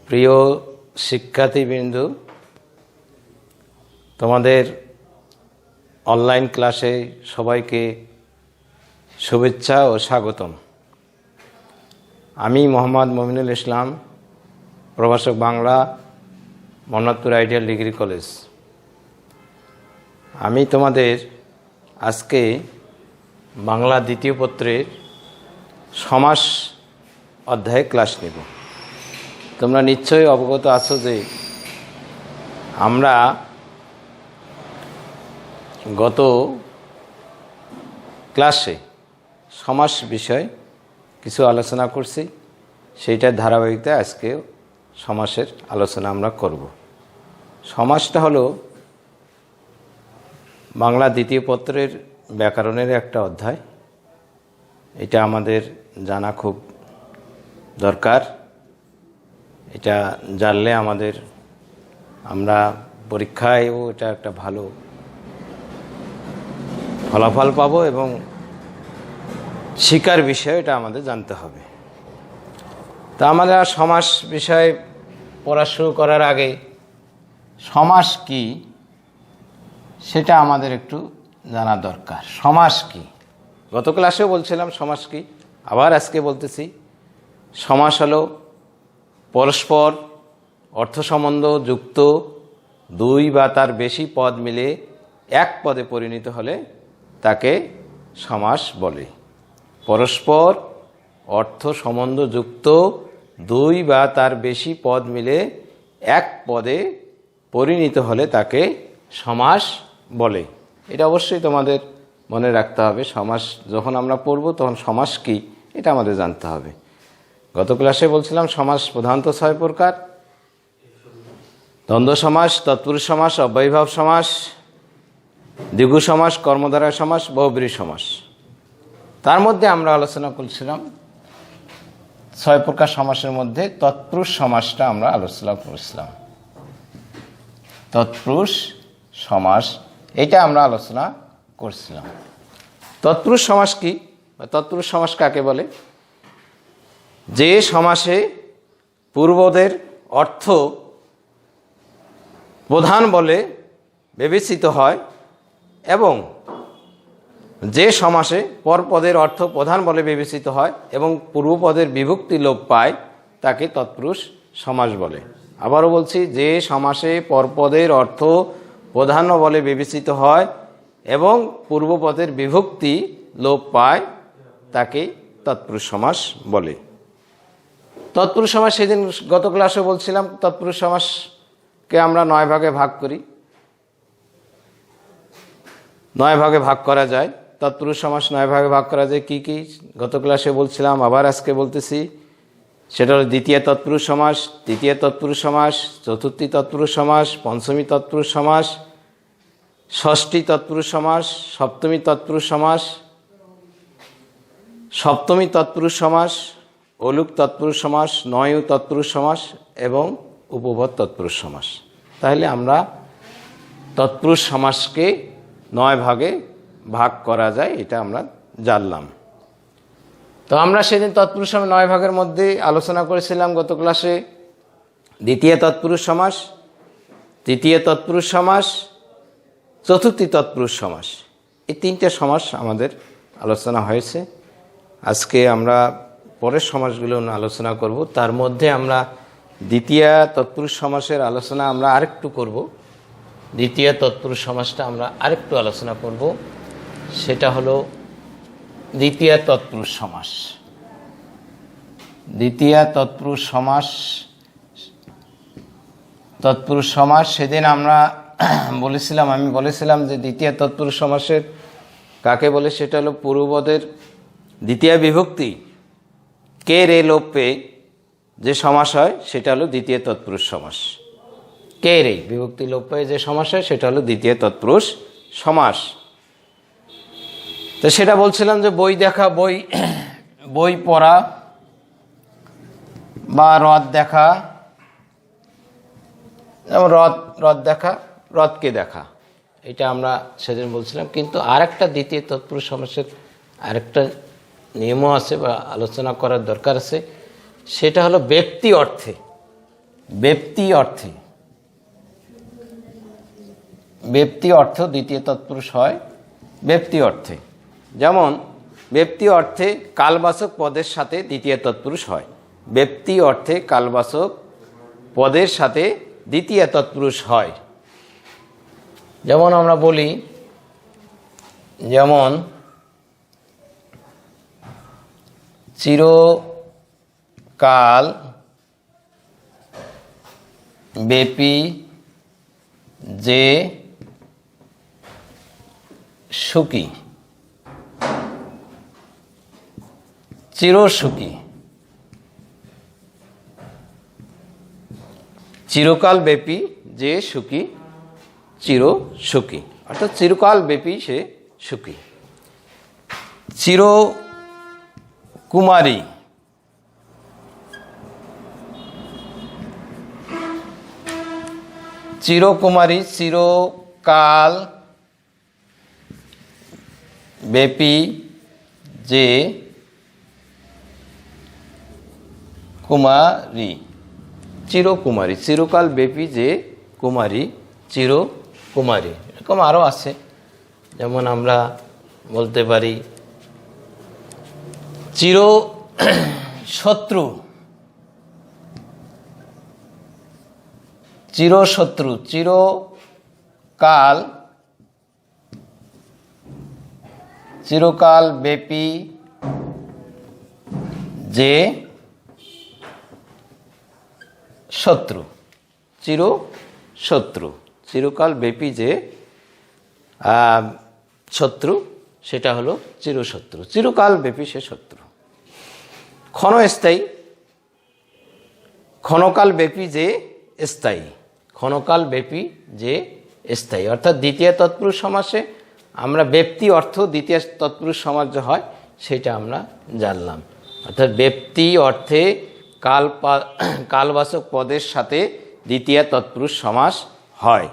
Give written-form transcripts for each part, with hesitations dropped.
প্রিয় শিক্ষার্থীবৃন্দ, তোমাদের অনলাইন ক্লাসে সবাইকে শুভেচ্ছা ও স্বাগতম। আমি মোহাম্মদ মমিনুল ইসলাম, প্রভাষক Bangla, Mohammadpur ideal degree college. আমি তোমাদের আজকে বাংলা দ্বিতীয় পত্রের সমাস অধ্যায়ে ক্লাস নেব। তোমরা নিশ্চয়ই অবগত আছো যে আমরা গত ক্লাসে সমাস বিষয়ে কিছু আলোচনা করছি, সেইটার ধারাবাহিকতায় আজকে সমাসের আলোচনা আমরা করব। সমাসটা হলো বাংলা দ্বিতীয় পত্রের ব্যাকরণের একটা অধ্যায়। এটা আমাদের জানা খুব দরকার। এটা জানলে আমরা পরীক্ষায়ও এটা একটা ভালো ফলাফল পাবো এবং শিকার বিষয় এটা আমাদের জানতে হবে। তা আমরা সমাস বিষয়ে পড়া শুরু করার আগে সমাস কি সেটা আমাদের একটু জানা দরকার। সমাস কি? গত ক্লাসেও বলছিলাম সমাস কি, আবার আজকে বলতেছি। সমাস হলো পরস্পর অর্থ সম্বন্ধ যুক্ত দুই বা তার বেশি পদ মিলে এক পদে পরিণত হলে তাকে সমাস বলে। পরস্পর অর্থ সম্বন্ধ যুক্ত দুই বা তার বেশি পদ মিলে এক পদে পরিণত হলে তাকে সমাস বলে। এটা অবশ্যই তোমাদের মনে রাখতে হবে। সমাস যখন আমরা পড়ব তখন সমাস কি এটা আমাদের জানতে হবে। গত ক্লাসে বলছিলাম সমাস প্রধানত 6 প্রকার: দ্বন্দ্ব সমাস, তৎপুরুষ সমাস, অব্যয়ীভাব সমাস, দ্বিগু সমাস, কর্মধারয় সমাস, বহুব্রীহি সমাস। তার মধ্যে আমরা আলোচনা করছিলাম 6 প্রকার সমাসের মধ্যে তৎপুরুষ সমাসটা আমরা আলোচনা করেছিলাম। তৎপুরুষ সমাস এটা আমরা আলোচনা করছিলাম। তৎপুরুষ সমাস কি বা তৎপুরুষ সমাস কাকে বলে? যে সমাসে পূর্বদের অর্থ প্রধান বলে বিবেচিত হয় এবং যে সমাসে পরপদের অর্থ প্রধান বলে বিবেচিত হয় এবং পূর্বপদের বিভক্তি লোপ পায় তাকে তৎপুরুষ সমাস বলে। আবারও বলছি, যে সমাসে পরপদের অর্থ প্রধান বলে বিবেচিত হয় এবং পূর্বপদের বিভক্তি লোপ পায় তাকে তৎপুরুষ সমাস বলে। তৎপুরুষ সমাস সেদিন গত ক্লাসে বলছিলাম, তৎপুরুষ সমাসকে আমরা 9 ভাগে ভাগ করি। 9 ভাগে ভাগ করা যায়। তৎপুরুষ সমাস 9 ভাগে ভাগ করা যায়। কি কি গত ক্লাসে বলছিলাম, আবার আজকে বলতেছি। সেটা হলো দ্বিতীয় তৎপুরুষ সমাস, তৃতীয় তৎপুরুষ সমাস, চতুর্থী তৎপুরুষ সমাস, পঞ্চমী তৎপুরুষ সমাস, ষষ্ঠী তৎপুরুষ সমাস, সপ্তমী তৎপুরুষ সমাস, সপ্তমী তৎপুরুষ সমাস, অলুক তৎপুরুষ সমাস, নয়ু তৎপুরুষ সমাস এবং উপপদ তৎপুরুষ সমাস। তাহলে আমরা তৎপুরুষ সমাসকে 9 ভাগে ভাগ করা যায়, এটা আমরা জানলাম। তো আমরা সেদিন তৎপুরুষ সমাস 9 ভাগের মধ্যে আলোচনা করেছিলাম গত ক্লাসে দ্বিতীয় তৎপুরুষ সমাস, তৃতীয় তৎপুরুষ সমাস, চতুর্থী তৎপুরুষ সমাস। এই 3টে সমাস আমাদের আলোচনা হয়েছে। আজকে আমরা পরের সমাসগুলো আলোচনা করব। তার মধ্যে আমরা দ্বিতীয় তৎপুরুষ সমাসের আলোচনা আমরা আরেকটু করব। দ্বিতীয় তৎপুরুষ সমাসটা আমরা আরেকটু আলোচনা করব। সেটা হলো দ্বিতীয় তৎপুরুষ সমাস। দ্বিতীয় তৎপুরুষ সমাস, তৎপুরুষ সমাস সেদিন আমরা আমি বলেছিলাম যে দ্বিতীয় তৎপুরুষ সমাসের কাকে বলে? সেটা হলো পূর্বপদের দ্বিতীয় বিভক্তি কে রে লোপ পেয়ে যে সমাস হয় সেটা হলো দ্বিতীয় তৎপুরুষ সমাস। কে রে বিভক্তি লোপ পেয়ে যে সমাস হয় সেটা হলো দ্বিতীয় তৎপুরুষ সমাস। তো সেটা বলছিলাম যে বই দেখা, বই পড়া বা রথ দেখা, যেমন রথ দেখা, রথকে দেখা, এটা আমরা সেদিন বলছিলাম। কিন্তু আরেকটা দ্বিতীয় তৎপুরুষ সমাসের আরেকটা নিয়মও আছে বা আলোচনা করার দরকার আছে। সেটা হলো ব্যক্তি অর্থে ব্যক্তি অর্থে, ব্যক্তি অর্থ দ্বিতীয় তৎপুরুষ হয় ব্যক্তি অর্থে। যেমন ব্যক্তি অর্থে কালবাচক পদের সাথে দ্বিতীয় তৎপুরুষ হয়, ব্যক্তি অর্থে কালবাচক পদের সাথে দ্বিতীয় তৎপুরুষ হয়। যেমন আমরা বলি, যেমন চিরকাল ব্যাপী যে সুখী, চিরসুখী। চিরকাল ব্যাপী যে সুখী, চিরসুখী, অর্থাৎ চিরকাল ব্যাপী সে সুখী। চিরকুমারী, চিরকুমারী চিরকাল ব্যাপী যে কুমারী, চিরকুমারী, চিরকাল ব্যাপী যে কুমারী, চিরকুমারী। এরকম আরও আছে। যেমন আমরা বলতে পারি চির শত্রু, চিরশত্রু, চিরকাল, চিরকাল ব্যাপী যে শত্রু, চিরশত্রু, চিরকাল ব্যাপী যে শত্রু, সেটা হলো চিরশত্রু, চিরকাল ব্যাপী সে শত্রু। ক্ষণস্থায়ী, ক্ষণকাল ব্যাপী যে স্থায়ী, ক্ষণকাল ব্যাপী যে স্থায়ী, অর্থাৎ দ্বিতীয় তৎপুরুষ সমাসে আমরা ব্যক্তি অর্থ দ্বিতীয় তৎপুরুষ সমাস যে হয় সেটা আমরা জানলাম। অর্থাৎ ব্যক্তি অর্থে কালবাচক পদের সাথে দ্বিতীয় তৎপুরুষ সমাস হয়।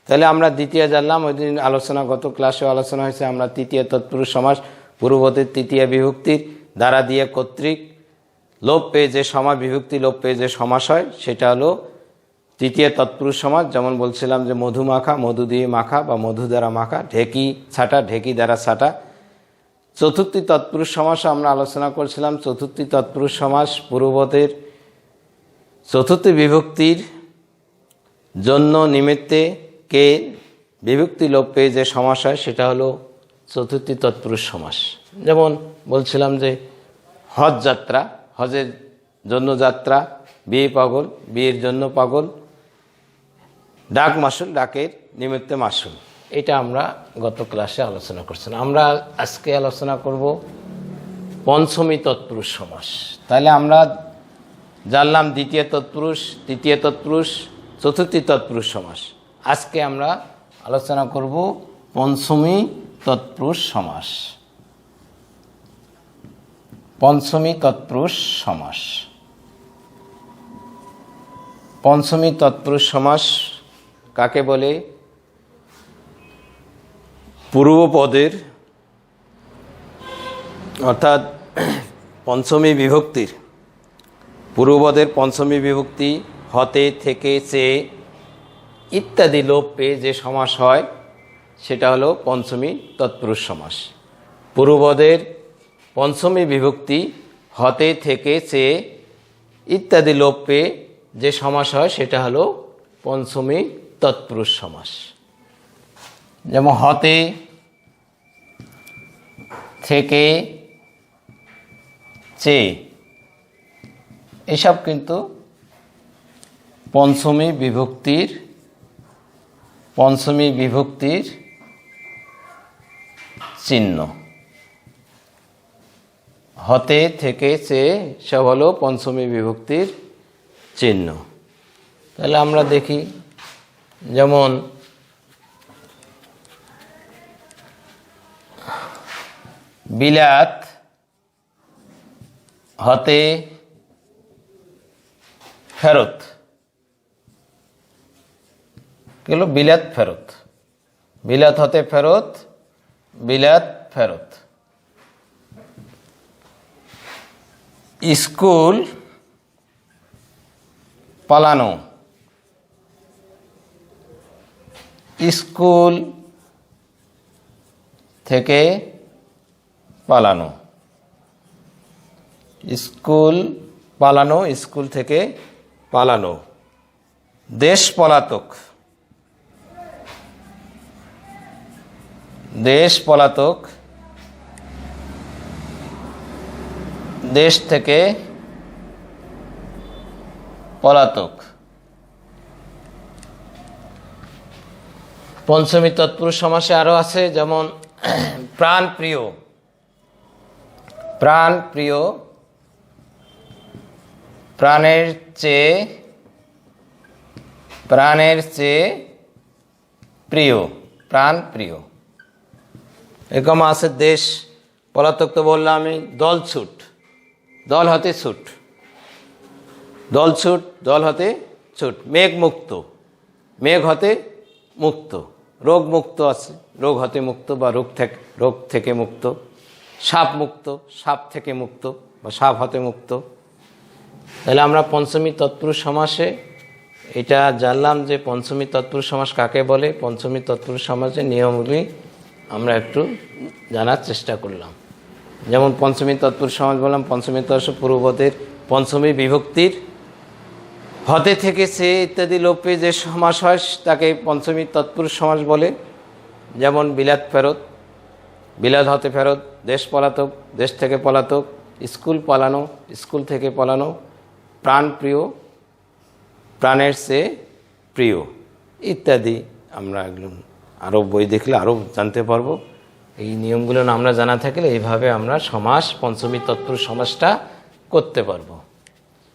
তাহলে আমরা দ্বিতীয় জানলাম, ওই দিন আলোচনা, গত ক্লাসে আলোচনা হয়েছে, আমরা তৃতীয় তৎপুরুষ সমাস পূর্ববর্তী তৃতীয় বিভক্তির দ্বারা দিয়ে কর্তৃক লোপ পেয়ে যে সমা বিভক্তি লোপ পেয়ে যে সমাস হয় সেটা হলো তৃতীয় তৎপুরুষ সমাস। যেমন বলছিলাম যে মধু মাখা, মধু দিয়ে মাখা বা মধু দ্বারা মাখা, ঢেকি ছাটা, ঢেকি দ্বারা ছাটা। চতুর্থী তৎপুরুষ সমাস আমরা আলোচনা করছিলাম। চতুর্থী তৎপুরুষ সমাস পূর্ববর্তীর চতুর্থী বিভক্তির জন্য নিমিত্তে কে বিভক্তি লোপ পেয়ে যে সমাস হয় সেটা হলো চতুর্থী তৎপুরুষ সমাস। যেমন বলছিলাম যে হজ যাত্রা, হজের জন্য যাত্রা, বিয়ে পাগল, বিয়ের জন্য পাগল, ডাক মাসুল, ডাকের নিমিত্তে মাসুল। এটা আমরা গত ক্লাসে আলোচনা করছিলাম। আমরা আজকে আলোচনা করব পঞ্চমী তৎপুরুষ সমাস। তাহলে আমরা জানলাম দ্বিতীয় তৎপুরুষ, তৃতীয় তৎপুরুষ, চতুর্থী তৎপুরুষ সমাস। আজকে আমরা আলোচনা করব পঞ্চমী তৎপুরুষ সমাস। পঞ্চমী তৎপুরুষ সমাস। পঞ্চমী তৎপুরুষ সমাস কাকে বলে? পূর্বপদের অর্থাৎ পঞ্চমী বিভক্তির, পূর্বপদের পঞ্চমী বিভক্তি হতে, থেকে, চেয়ে ইত্যাদি লোপ পেয়ে যে সমাস হয় সেটা হলো পঞ্চমী তৎপুরুষ সমাস। পূর্বপদের পঞ্চমী বিভক্তি হতে, থেকে, চেয়ে ইত্যাদি লোপ পেয়ে যে সমাস হয় সেটা হলো পঞ্চমী তৎপুরুষ সমাস। যেমন হতে, থেকে, চেয়ে এসব কিন্তু পঞ্চমী বিভক্তির চিহ্ন। হতে, থেকে, চেয়ে সব হলো পঞ্চমী বিভক্তির চিহ্ন। তাহলে আমরা দেখি, যেমন বিলাত হতে ফেরত, গেল বিলাত ফেরত, বিলাত হতে ফেরত, বিলাত ফেরত। স্কুল পালানো, স্কুল থেকে পালানো, স্কুল পালানো, স্কুল থেকে পালানো, দেশ পলাতক, দেশ পলাতক, দেশ থেকে পলাতক। পঞ্চমী তৎপুরুষ সমাসে আরো আছে, যেমন প্রাণ প্রিয়, প্রাণ প্রিয়, প্রাণের চেয়ে, প্রাণের চেয়ে প্রিয়, প্রাণ প্রিয়। এরকম আছে দেশ পলাতক, তো বললাম আমি। দলছুট, দল হতে ছুট, দলছুট, দল হতে ছুট। মেঘ মুক্ত, মেঘ হতে মুক্ত। রোগ মুক্ত আছে, রোগ হতে মুক্ত বা রোগ থেকে মুক্ত। সাপ মুক্ত, সাপ থেকে মুক্ত বা সাপ হতে মুক্ত। তাহলে আমরা পঞ্চমী তৎপুরুষ সমাসে এটা জানলাম যে পঞ্চমী তৎপুরুষ সমাস কাকে বলে। পঞ্চমী তৎপুরুষ সমাসের নিয়মগুলি আমরা একটু জানার চেষ্টা করলাম। যেমন পঞ্চমী তৎপুরুষ সমাস বললাম, পঞ্চমী তৎপুরুষ পূর্বপদের পঞ্চমী বিভক্তির হতে থেকে সে ইত্যাদি লোপে যে সমাস হয় তাকে পঞ্চমী তৎপুরুষ সমাস বলে। যেমন বিলাত ফেরত, বিলাত হতে ফেরত, দেশ পলাতক, দেশ থেকে পলাতক, স্কুল পালানো, স্কুল থেকে পালানো, প্রাণ প্রিয়, প্রাণের চেয়ে প্রিয় ইত্যাদি। আমরা এগুলো আরও বই দেখলে আরও জানতে পারবো। এই নিয়মগুলো আমরা জানা থাকলে এইভাবে আমরা সমাস, পঞ্চমী তৎপুরুষ সমাসটা করতে পারবো।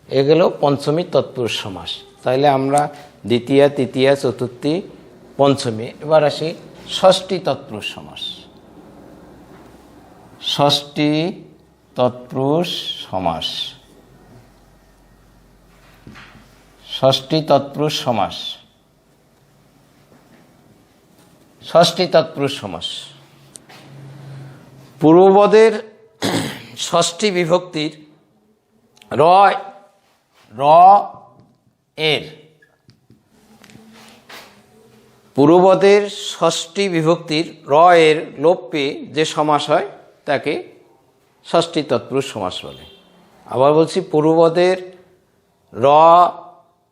এগুলো পঞ্চমী তৎপুরুষ সমাস। তাইলে আমরা দ্বিতীয়া, তৃতীয়া, চতুর্থী, পঞ্চমী। এবার আসি ষষ্ঠী তৎপুরুষ সমাস। ষষ্ঠী তৎপুরুষ সমাস, ষষ্ঠী তৎপুরুষ সমাস, ষষ্ঠী তৎপুরুষ সমাস। পূর্বপদের ষষ্ঠী বিভক্তির র এর, পূর্বপদের ষষ্ঠী বিভক্তির র এর লোপ পেয়ে যে সমাস হয় তাকে ষষ্ঠী তৎপুরুষ সমাস বলে। আবার বলছি,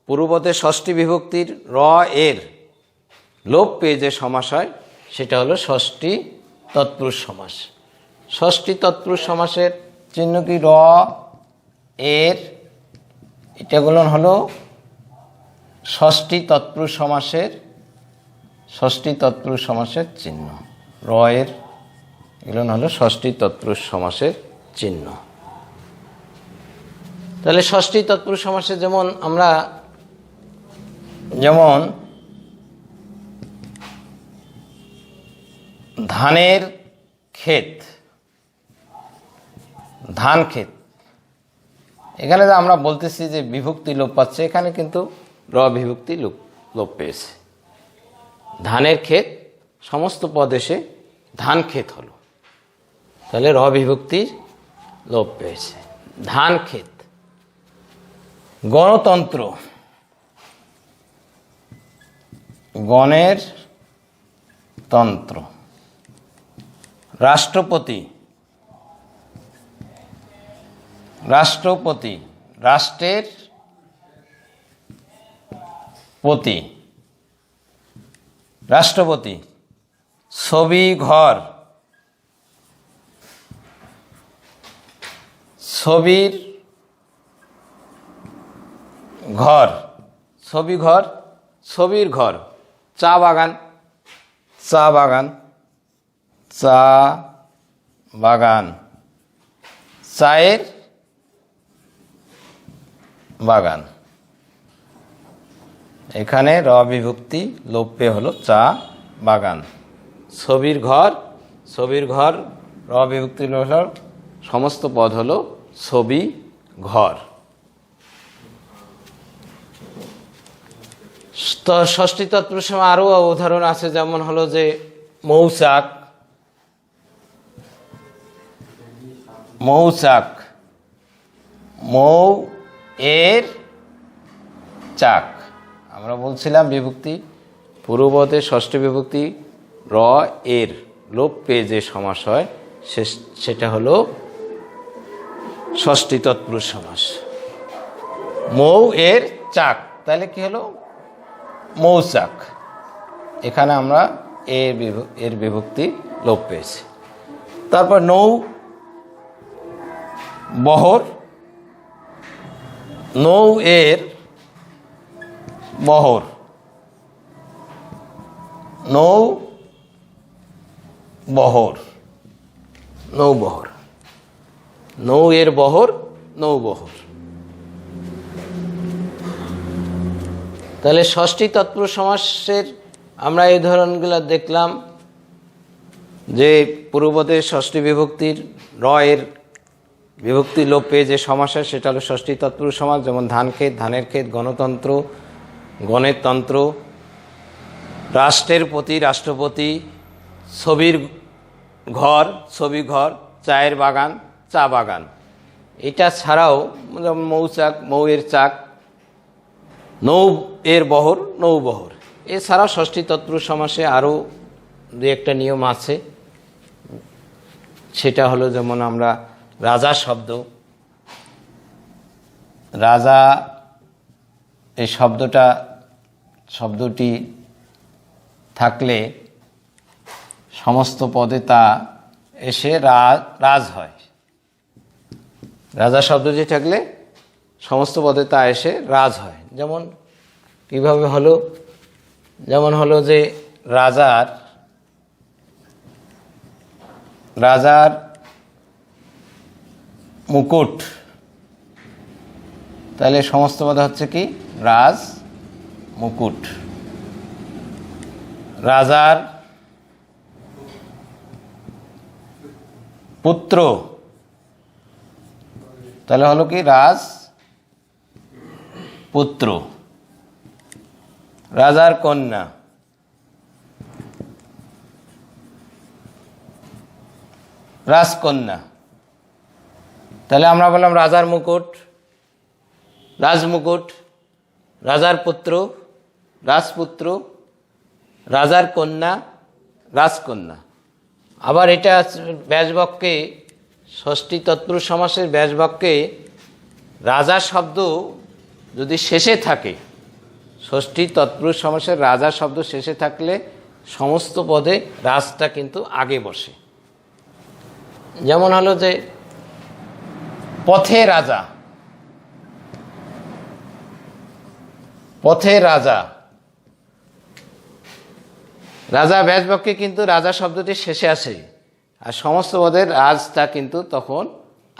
পূর্বপদের ষষ্ঠী বিভক্তির র এর লোপ পেয়ে যে সমাস হয় সেটা হলো ষষ্ঠী তৎপুরুষ সমাস। ষষ্ঠী তৎপুরুষ সমাসের চিহ্ন কি? র এর, এটাগুলো হলো ষষ্ঠী তৎপুরুষ সমাসের, ষষ্ঠী তৎপুরুষ সমাসের চিহ্ন। র এর এগুলো হলো ষষ্ঠী তৎপুরুষ সমাসের চিহ্ন। তাহলে ষষ্ঠী তৎপুরুষ সমাসে যেমন আমরা যেমন ধানের ক্ষেত, ধান ক্ষেত, এখানে যে আমরা বলতেছি যে বিভক্তি লোপ পাচ্ছে, এখানে কিন্তু র বিভক্তি লোপ পেয়েছে। ধানের ক্ষেত সমস্ত পদ এসে ধান ক্ষেত হলো, তাহলে র বিভক্তি লোপ পেয়েছে। ধান ক্ষেত। গণতন্ত্র, গণের তন্ত্র। রাষ্ট্রপতি, রাষ্ট্রপতি, রাষ্ট্রের পতি, রাষ্ট্রপতি। ছবি ঘর, ছবির ঘর, ছবি ঘর, ছবির ঘর। চা বাগান, চা বাগান, চা বাগান, চায়ের বাগান। এখানে র বিভক্তি লোপ পেয়ে হলো চা বাগান। ছবির ঘর, ছবির ঘর, র বিভক্তি লোপ, সমস্ত পদ হলো ছবি ঘর। তো ষষ্ঠী তৎপুরুষ সমাসে আরও উদাহরণ আছে, যেমন হলো যে মৌচাক, মৌচাক, মৌ এর চাক। আমরা বলছিলাম বিভক্তি পূর্বপদে ষষ্ঠী বিভক্তি র এর লোপ পেয়ে যে সমাস হয় সেটা হলো ষষ্ঠী তৎপুরুষ সমাস। মৌ এর চাক, তাহলে কি হলো মৌচাক। এখানে আমরা এর বিভক্তি লোপ পেয়েছি। তারপর নৌ বহর, নৌ এর বহর, নৌ বহর, নৌবহর, নৌ এর বহর, নৌবহর। তাহলে ষষ্ঠী তৎপুরুষ সমাসের আমরা এই ধরনগুলো দেখলাম যে পূর্বপদের ষষ্ঠী বিভক্তির র এর বিভক্তি লোপ পেয়ে যে সমাস হয় সেটা হলো ষষ্ঠী তৎপুরুষ সমাস। যেমন ধান ক্ষেত, ধানের ক্ষেত, গণতন্ত্র, গণের তন্ত্র, রাষ্ট্রের প্রতি, রাষ্ট্রপতি, ছবির ঘর, ছবি ঘর, চায়ের বাগান, চা বাগান। এটা ছাড়াও যেমন মৌচাক, মৌয়ের চাক, নৌ এর বহর, নৌবহর। এছাড়াও ষষ্ঠী তৎপুরুষ সমাসে আরও দু একটা নিয়ম আছে। সেটা হলো যেমন আমরা রাজা রাজা এই শব্দটি থাকলে সমস্ত পদে তা এসে রাজ হয়। রাজা শব্দটি থাকলে সমস্ত পদে তা এসে রাজ হয়। যেমন কিভাবে হলো, যেমন হলো যে রাজার মুকুট, তাহলে সমস্ত পদ হচ্ছে কি রাজ মুকুট। রাজার পুত্র, তাহলে হলো কি রাজ পুত্র। রাজার কন্যা, রাজকন্যা। তাহলে আমরা বললাম রাজার মুকুট, রাজমুকুট, রাজার পুত্র, রাজপুত্র, রাজার কন্যা, রাজকন্যা। আবার এটা ব্যাসবাক্যে ষষ্ঠী তৎপুরুষ সমাসের ব্যাসবাক্যে রাজা শব্দ যদি শেষে থাকে, ষষ্ঠী তৎপুরুষ সমাসের রাজা শব্দ শেষে থাকলে সমস্ত পদে রাজটা কিন্তু আগে বসে। যেমন হলো যে পথে রাজা, পথে রাজা। রাজা ব্যাসবাক্যে কিন্তু রাজা শব্দটি শেষে আসে, আর সমস্ত পদের রাজটা কিন্তু তখন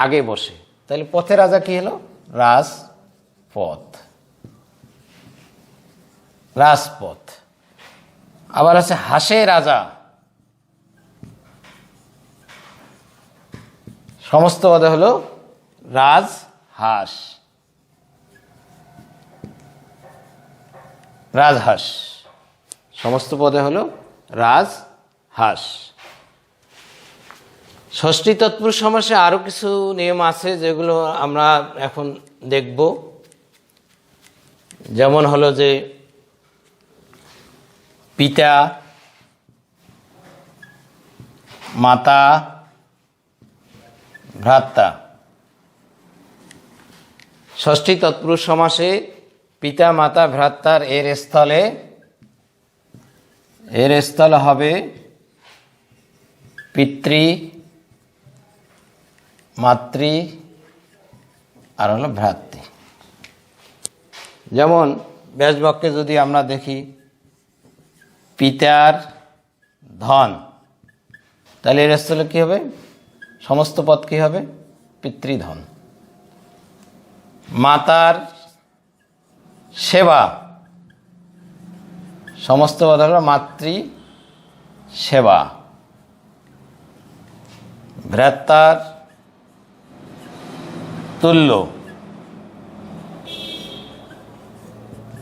আগে বসে। তাহলে পথে রাজা কি হলো রাজপথ, রাজপথ। আবার আছে হাসে রাজা, সমস্ত পদে হলো রাজহাঁস, রাজহাঁস। সমস্ত পদে হলো রাজহাঁস। ষষ্ঠী তৎপুরুষ সমাসে আরও কিছু নিয়ম আছে যেগুলো আমরা এখন দেখব। যেমন হলো যে পিতা, মাতা, ভ্রাতা। ষষ্ঠী তৎপুরুষ সমাসে পিতা, মাতা, ভ্রাতার এর স্থলে হবে পিতৃ, মাতৃ আর হলো ভ্রাতৃ। যেমন ব্যাসবাক্যে যদি আমরা দেখি পিতার ধন, তাহলে এর স্থলে কী হবে? সমস্ত পদ কী হবে? পিতৃধন। মাতার সেবা, সমস্ত পদ হলো মাতৃ সেবা। ভ্রাতার তুল্য,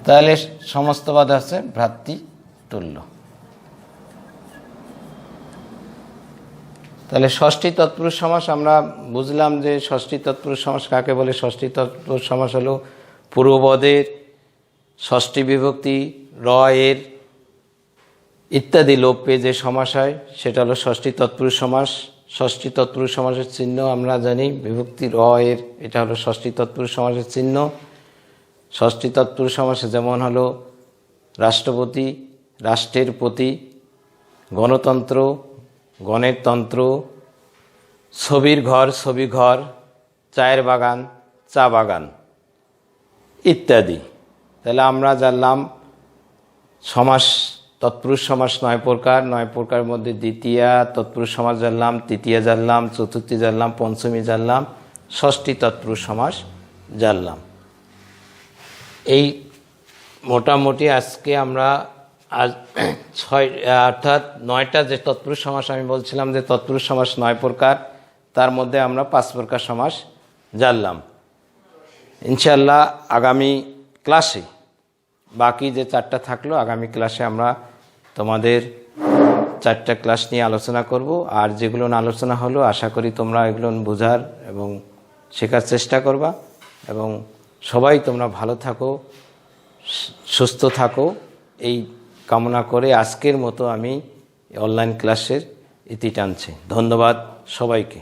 তাহলে সমস্ত পদ আছে ভ্রাতৃতুল্য। তাহলে ষষ্ঠী তৎপুরুষ সমাস আমরা বুঝলাম যে ষষ্ঠী তৎপুরুষ সমাস কাকে বলে। ষষ্ঠী তৎপুরুষ সমাস হলো পূর্বপদের ষষ্ঠী বিভক্তি র এর ইত্যাদি লোপ পেয়ে যে সমাস হয় সেটা হলো ষষ্ঠী তৎপুরুষ সমাস। ষষ্ঠী তৎপুরুষ সমাসের চিহ্ন আমরা জানি বিভক্তি র এর, এটা হলো ষষ্ঠী তৎপুরুষ সমাসের চিহ্ন। ষষ্ঠী তৎপুরুষ সমাসে যেমন হলো রাষ্ট্রপতি, রাষ্ট্রের প্রতি, গণতন্ত্র, গণের তন্ত্র, ছবির ঘর, ছবি ঘর, চায়ের বাগান, চা বাগান ইত্যাদি। তাহলে আমরা জানলাম সমাস, তৎপুরুষ সমাস 9 প্রকার, 9 প্রকারের মধ্যে দ্বিতীয়া তৎপুরুষ সমাস জানলাম, তৃতীয়া জানলাম, চতুর্থী জানলাম, পঞ্চমী জানলাম, ষষ্ঠী তৎপুরুষ সমাস জানলাম। এই মোটামুটি আজকে আমরা আজ 6 অর্থাৎ 9টা যে তৎপুরুষ সমাস আমি বলছিলাম যে তৎপুরুষ সমাস 9 প্রকার, তার মধ্যে আমরা 5 প্রকার সমাস জানলাম। ইনশাআল্লাহ আগামী ক্লাসে বাকি যে 4টা থাকলো, আগামী ক্লাসে আমরা তোমাদের 4টা ক্লাস নিয়ে আলোচনা করব। আর যেগুলো আলোচনা হলো আশা করি তোমরা এগুলো বোঝার এবং শেখার চেষ্টা করবা, এবং সবাই তোমরা ভালো থাকো, সুস্থ থাকো, এই কামনা করে আজকের মতো আমি অনলাইন ক্লাসের ইতি টানছি। ধন্যবাদ সবাইকে।